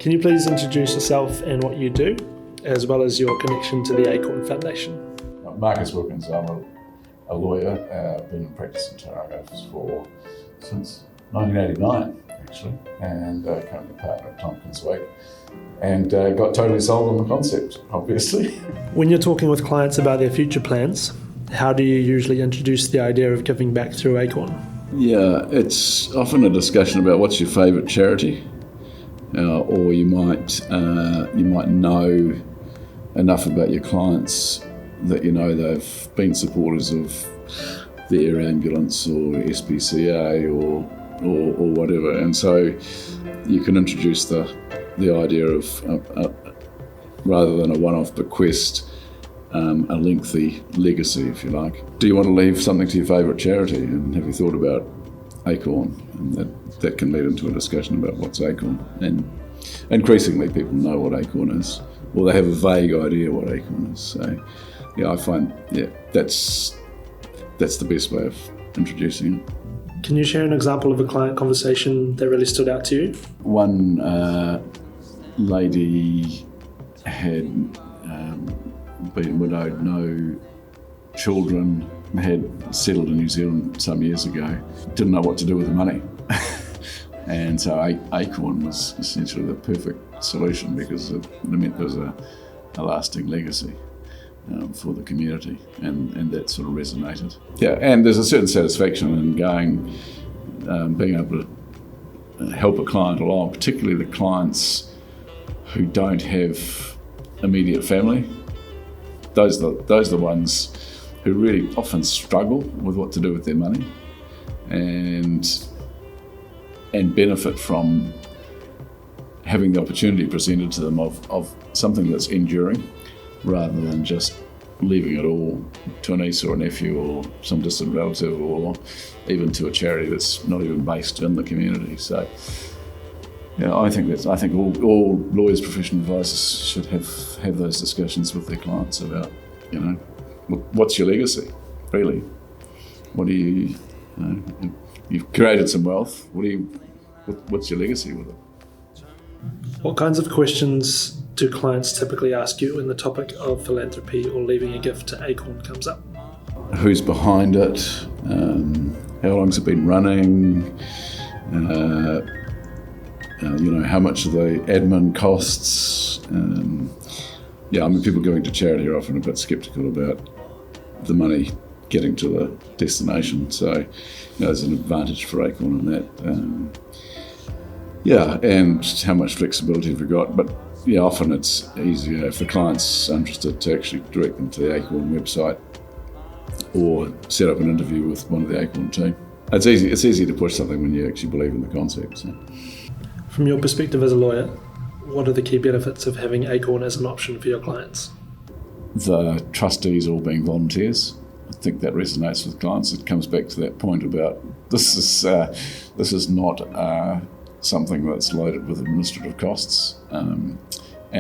Can you please introduce yourself and what you do, as well as your connection to the Acorn Foundation? Marcus Wilkins, I'm a lawyer, been in practice in Tauranga since 1989 actually, and currently partner at Tompkins Wake, and got totally sold on the concept, obviously. When you're talking with clients about their future plans, how do you usually introduce the idea of giving back through Acorn? Yeah, it's often a discussion about what's your favourite charity, or you might know enough about your clients that you know they've been supporters of the Air Ambulance or SPCA or whatever, and so you can introduce the idea of rather than a one-off bequest, a lengthy legacy, if you like. Do you want to leave something to your favourite charity, and have you thought about Acorn? And that can lead into a discussion about what's Acorn, and increasingly people know what Acorn is, or they have a vague idea what Acorn is. So yeah, I find that's the best way of introducing it. Can you share an example of a client conversation that really stood out to you? One lady had been widowed, no children, had settled in New Zealand some years ago, didn't know what to do with the money. And so Acorn was essentially the perfect solution, because it meant there was a lasting legacy for the community, and that sort of resonated. Yeah, and there's a certain satisfaction in going, being able to help a client along, particularly the clients who don't have immediate family. Those are the ones who really often struggle with what to do with their money, and benefit from having the opportunity presented to them of something that's enduring, rather than just leaving it all to a niece or a nephew or some distant relative, or even to a charity that's not even based in the community. So yeah, I think all lawyers, professional advisors should have those discussions with their clients about, what's your legacy, really? What do you've created some wealth, what's your legacy with it? What kinds of questions do clients typically ask you when the topic of philanthropy or leaving a gift to Acorn comes up? Who's behind it? How long's it been running? How much are the admin costs? People going to charity are often a bit sceptical about the money getting to the destination. So, there's an advantage for Acorn in that. And how much flexibility have we got? But often it's easier if the client's interested to actually direct them to the Acorn website, or set up an interview with one of the Acorn team. It's easy to push something when you actually believe in the concept. So. From your perspective as a lawyer, what are the key benefits of having Acorn as an option for your clients? The trustees all being volunteers. I think that resonates with clients. It comes back to that point about this is not something that's loaded with administrative costs, and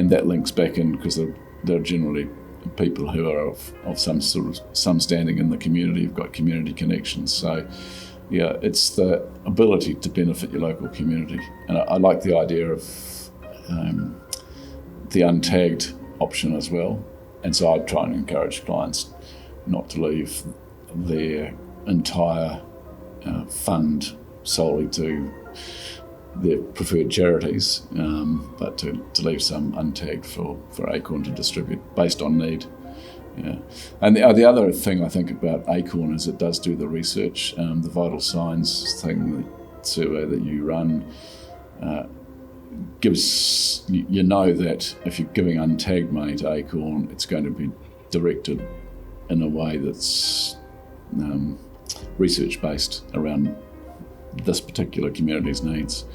that links back in because they're generally people who are of some standing in the community, who've got community connections. So it's the ability to benefit your local community, and I like the idea of the untagged option as well. And so I try and encourage clients not to leave their entire fund solely to their preferred charities, but to leave some untagged for Acorn to distribute based on need. Yeah, and the other thing I think about Acorn is it does do the research. The vital signs survey that you run gives that if you're giving untagged money to Acorn, it's going to be directed in a way that's research based around this particular community's needs.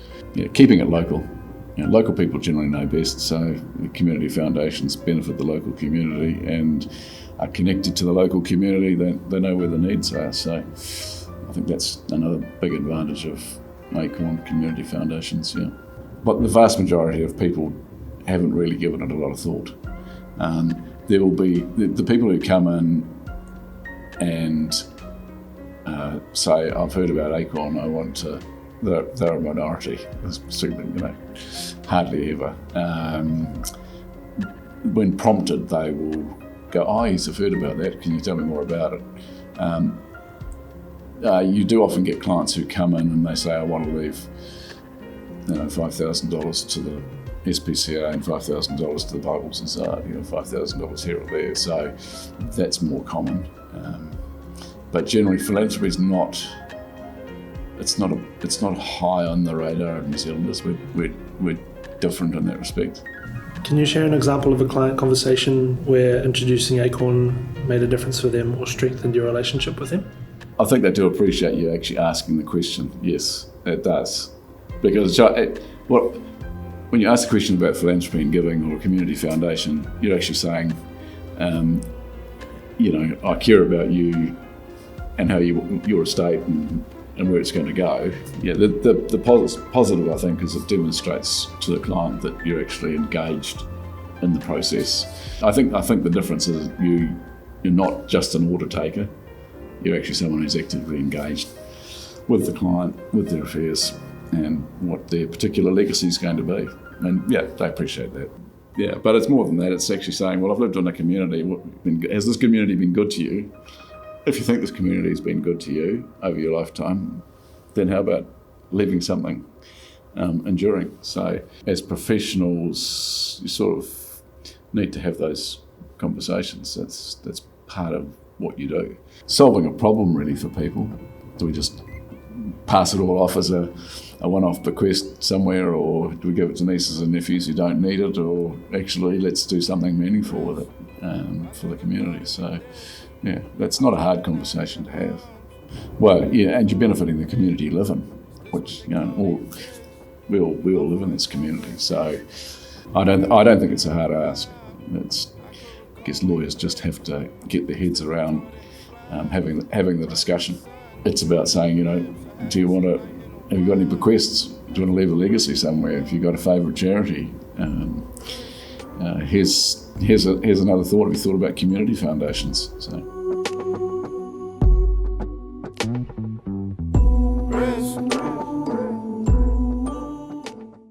Keeping it local. Local people generally know best, so the community foundations benefit the local community and are connected to the local community. They know where the needs are. So I think that's another big advantage of Acorn community foundations. Yeah, but the vast majority of people haven't really given it a lot of thought. There will be the people who come in and say, I've heard about Acorn, I want to they're a minority, hardly ever. When prompted, they will go, "Oh, yes, I've heard about that. Can you tell me more about it?" You do often get clients who come in and they say, "I want to leave, $5,000 to the SPCA and $5,000 to the Bible Society, $5,000 here or there." So that's more common. But generally, philanthropy is not. It's not high on the radar of New Zealanders. We're different in that respect. Can you share an example of a client conversation where introducing Acorn made a difference for them or strengthened your relationship with them? I think they do appreciate you actually asking the question. Yes, it does. Because when you ask a question about philanthropy and giving or a community foundation, you're actually saying, I care about you and how your estate and where it's going to go. Yeah, the positive, I think, is it demonstrates to the client that you're actually engaged in the process. I think the difference is you're not just an order taker. You're actually someone who's actively engaged with the client, with their affairs, and what their particular legacy is going to be. And yeah, they appreciate that. Yeah, but it's more than that. It's actually saying, well, I've lived in a community. Has this community been good to you? If you think this community has been good to you over your lifetime, then how about leaving something enduring? So as professionals, you sort of need to have those conversations. That's part of what you do. Solving a problem really for people. Do we just pass it all off as a one-off bequest somewhere, or do we give it to nieces and nephews who don't need it, or actually let's do something meaningful with it for the community? So yeah, that's not a hard conversation to have. Well, yeah, and you're benefiting the community you live in, which we all live in this community. So I don't think it's a hard ask. I guess lawyers just have to get their heads around having the discussion. It's about saying, have you got any bequests? Do you want to leave a legacy somewhere? If you've got a favourite charity, here's another thought. Have you thought about community foundations? So.